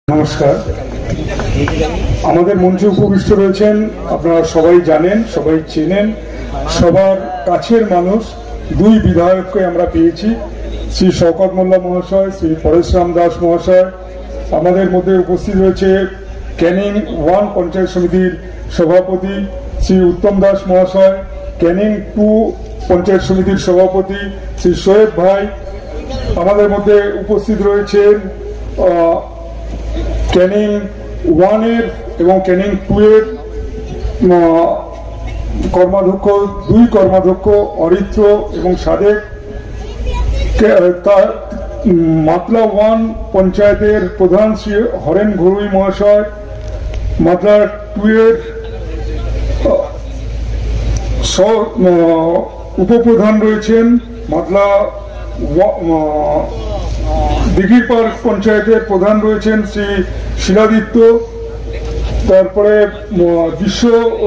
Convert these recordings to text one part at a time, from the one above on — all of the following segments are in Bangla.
নমস্কার। আমাদের মঞ্চে উপবিষ্ট রয়েছেন, আপনারা সবাই জানেন, সবাই চেনেন, সবার কাছের মানুষ দুই বিধায়ককে আমরা পেয়েছি, শ্রী শওকত মোল্লা মহাশয়, শ্রী পরেশরাম দাস মহাশয়। আমাদের মধ্যে উপস্থিত রয়েছে ক্যানিং 1 পঞ্চায়েত সমিতির সভাপতি শ্রী উত্তম দাস মহাশয়, ক্যানিং 2 পঞ্চায়েত সমিতির সভাপতি শ্রী শোয়েব ভাই। আমাদের মধ্যে উপস্থিত রয়েছেন ক্যানিং 1 এর এবং ক্যানিং 2 এর কর্মাধ্যক্ষ, দুই কর্মাধ্যক্ষ অরিত্র এবং সাদেক। মাতলা 1 পঞ্চায়েতের প্রধান শ্রী হরেন ঘরুই মহাশয়, মাতলা 2 এর উপপ্রধান রয়েছেন মাতলা দিঘিরপাড় পঞ্চায়েতের প্রধান রয়েছেন শ্রী শিলাদিত্য। তারপরে বিশ্ব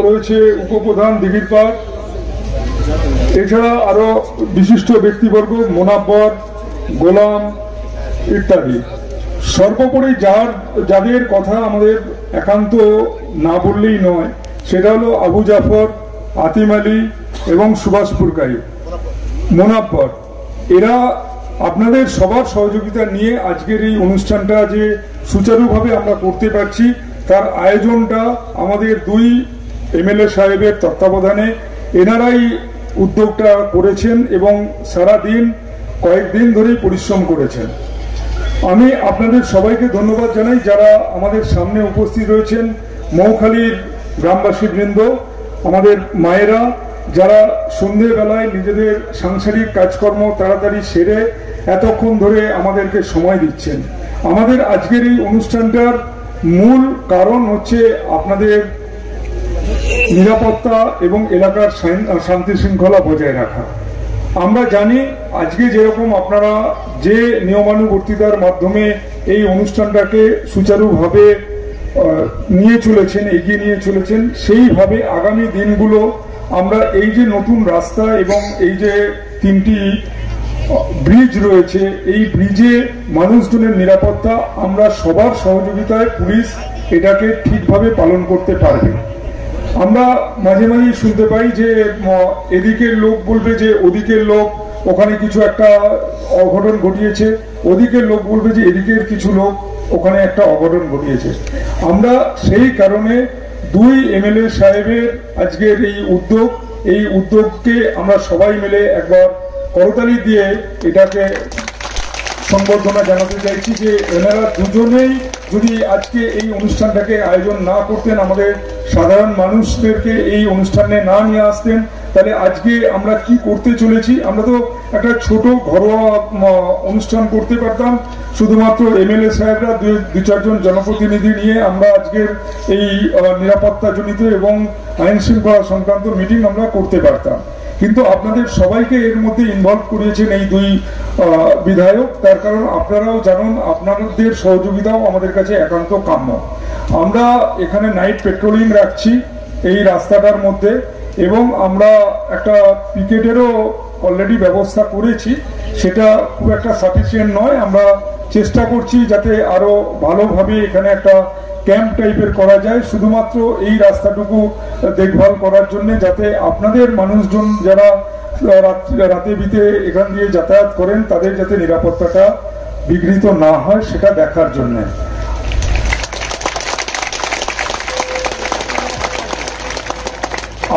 রয়েছে উপপ্রধান দিঘিরপাড়। এছাড়া আরো বিশিষ্ট ব্যক্তিবর্গ মোনাব্বর, গোলাম ইত্যাদি। সর্বোপরি যাদের কথা আমাদের একান্ত না বললেই নয়, সেটা হলো আবু জাফর, আতিম আলী এবং সুভাষ পুরকাই, মোনাব্বর। এরা আপনাদের সবার সহযোগিতা নিয়ে আজকের এই অনুষ্ঠানটা যে সুচারুভাবে আমরা করতে পারছি, তার আয়োজনটা আমাদের দুই এমএলএ সাহেবের তত্ত্বাবধানে এনারাই উদ্যোগটা করেছেন এবং সারাদিন কয়েকদিন ধরেই পরিশ্রম করেছেন। আমি আপনাদের সবাইকে ধন্যবাদ জানাই যারা আমাদের সামনে উপস্থিত রয়েছেন, মৌখালীর গ্রামবাসী বৃন্দ, আমাদের মায়েরা যারা সন্ধ্যেবেলায় নিজেদের সাংসারিক কাজকর্ম তাড়াতাড়ি সেরে এতক্ষণ ধরে আমাদেরকে সময় দিচ্ছেন। আমাদের আজকের এই অনুষ্ঠানটার মূল কারণ হচ্ছে আপনাদের নিরাপত্তা এবং এলাকার শান্তি শৃঙ্খলা বজায় রাখা। আমরা জানি আজকে যেরকম আপনারা যে নিয়মানুবর্তিতার মাধ্যমে এই অনুষ্ঠানটাকে সুচারুভাবে নিয়ে চলেছেন, এগিয়ে নিয়ে চলেছেন, সেইভাবে আগামী দিনগুলো আমরা এই যে নতুন রাস্তা এবং এই যে 3টি ব্রিজ রয়েছে, এই ব্রিজে মানুষজনের নিরাপত্তা আমরা সবার সহযোগিতায় পুলিশ এটাকে ঠিকভাবে পালন করতে পারবে। আমরা মাঝে মাঝে শুনতে পাই যে এদিকের লোক বলবে যে ওদিকের লোক ওখানে কিছু একটা অঘটন ঘটিয়েছে, ওদিকের লোক বলবে যে এদিকের কিছু লোক ওখানে একটা অঘটন ঘটিয়েছে। আমরা সেই কারণে দুই এমএলএ সাহেবের আজকের এই উদ্যোগকে আমরা সবাই মিলে একবার করতালি দিয়ে এটাকে সংবর্ধনা জানাতে চাইছি যে এনারা দুজনেই যদি আজকে এই অনুষ্ঠানটাকে আয়োজন না করতেন, আমাদের সাধারণ মানুষদেরকে এই অনুষ্ঠানে না নিয়ে আসতেন, তাহলে আজকে আমরা কি করতে চলেছি? আমরা তো একটা ছোট ঘরোয়া অনুষ্ঠান করতে পারতাম, শুধুমাত্র এমএলএ সাহেবরা 2-4 জন জনপ্রতিনিধি নিয়ে আমরা আজকের এই নিরাপত্তাজনিত এবং আইন শৃঙ্খলা সংক্রান্ত মিটিং আমরা করতে পারতাম। কিন্তু আপনাদের সবাইকে এর মধ্যে ইনভলভ করিয়েছেন এই দুই বিধায়ক, তার কারণ আপনারাও জানেন আপনাদের সহযোগিতাও আমাদের কাছে একান্ত কাম্য। আমরা এখানে নাইট পেট্রোলিং রাখছি এই রাস্তাটার মধ্যে এবং আমরা একটা পিকেটেরও অলরেডি ব্যবস্থা করেছি, সেটা খুব একটা সাফিসিয়েন্ট নয়। আমরা চেষ্টা করছি যাতে আরো ভালোভাবে এখানে একটা ক্যাম্প টাইপের করা যায়, শুধুমাত্র এই রাস্তাটুকু দেখভাল করার জন্য, যাতে আপনাদের মানুষজন যারা রাতে বিতে এখান দিয়ে যাতায়াত করেন তাদের যাতে নিরাপত্তাটা বিঘ্নিত না হয় সেটা দেখার জন্য।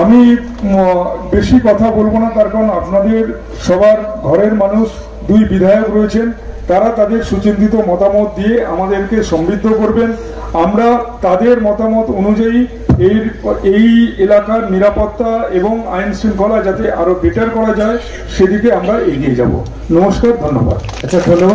আমি বেশি কথা বলবো না, তার কারণ আপনাদের সবার ঘরের মানুষ দুই বিধায়ক রয়েছেন, তারা তাদের সুচিন্তিত মতামত দিয়ে আমাদেরকে সমৃদ্ধ করবেন। আমরা তাদের মতামত অনুযায়ী এই এলাকার নিরাপত্তা এবং আইন শৃঙ্খলা যাতে আরো বেটার করা যায় সেদিকে আমরা এগিয়ে যাব। নমস্কার, ধন্যবাদ। আচ্ছা, ধন্যবাদ।